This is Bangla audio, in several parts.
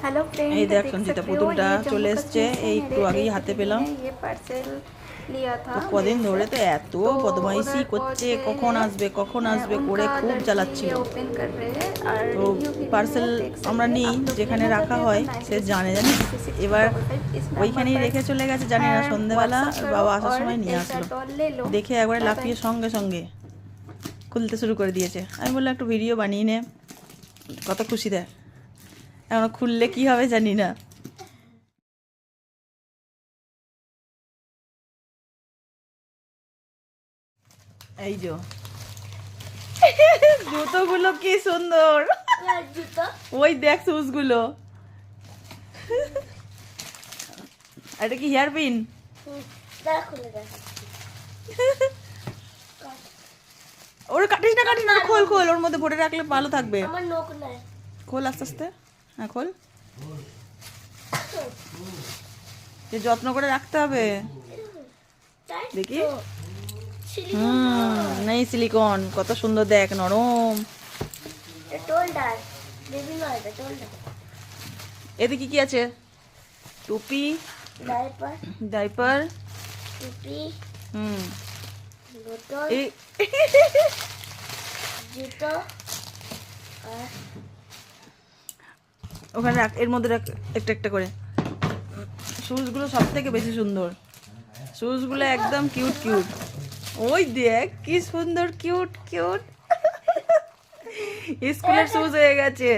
हेलो फ्रेंड, এই দেখ देख সঞ্চিতা सकते हो পুতুলটা ये চলে जम्मू এসছে, कश्मीर से এই একটু मेरे আগেই एक হাতে दीदी পেলাম। ने ये पार्सल लिया था তো কদিন मेरे ধরে से। তো এত तो বদমাইশি उधर করছে, पहुंच কখন गए আসবে কখন हैं, আসবে করে उनका খুব दर्जी জ্বালাচ্ছিল। ये ओपन कर रहे हैं और তো रिव्यू भी পার্সেল है, देख আমরা सकते हैं। নিই आप लोग যেখানে लेना রাখা चाहते हैं হয় तो সে জানে জানিস। 96 এবার 55 इस नंबर ওইখানেই রেখে চলে গেছে, জানি না पर সন্ধেবেলা व्हाट्सएप करो বাবা আসার और সময় নিয়ে ऐसा আসলো। डॉल ले लो। দেখে একবারে बाय লাফিয়ে बाय। সঙ্গে সঙ্গে খুলতে শুরু করে দিয়েছে। আমি বললাম একটু ভিডিও বানিয়ে নে, কত খুশি দেয়। এখন খুললে কি হবে জানি না। এই যে জুতোগুলো কি সুন্দর, ওই দেখ শুজ গুলো। এটা কি হেয়ার পিন? ওর কাটিস না কাটিস না, খোল খোল, ওর মধ্যে ভরে রাখলে ভালো থাকবে। খোল আস্তে আস্তে, হ্যাঁ খোল। যে যত্ন করে রাখতে হবে। দেখি, নেই সিলিকন, কত সুন্দর দেখ, নরম। এদিকে কি আছে? টুপি, ডাইপার, এই ওখানে রাখ, এর মধ্যে রাখ একটা একটা করে। শুজগুলো সব থেকে বেশি সুন্দর, শুজগুলো একদম কিউট কিউট। ওই দেখ কি সুন্দর কিউট কিউট, স্কুলের শুজ হয়ে গেছে।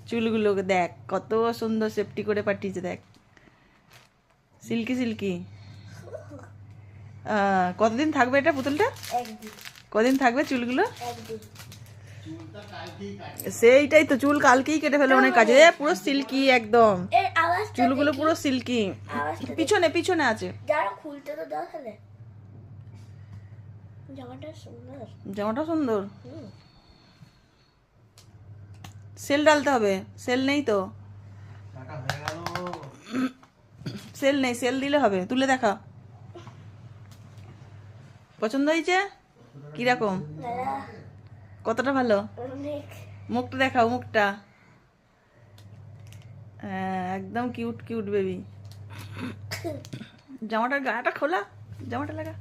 চুলগুলোকে দেখ কত সুন্দর সেফটি করে পাঠিয়েছে, দেখ সিল্কি সিল্কি। কতদিন থাকবে এটা পুতুলটা? কদিন থাকবে চুলগুলো? সেইটাই তো, চুল কালকেই কেটে ফেলে অনেক কাজে। পুরো সিল্কি একদম, চুলগুলো পুরো সিল্কি। পিছনে পিছনে আছে। জামাটা সুন্দর। সেল ডালতে হবে, সেল নেই তো, সেল নেই, সেল দিলে হবে। তুলে দেখা, পছন্দ হয়েছে? কিরকম, কতটা ভালো? মুখটা দেখাও, মুখটা একদম কিউট কিউট বেবি। জামাটার গাটা খোলা, জামাটা লাগা।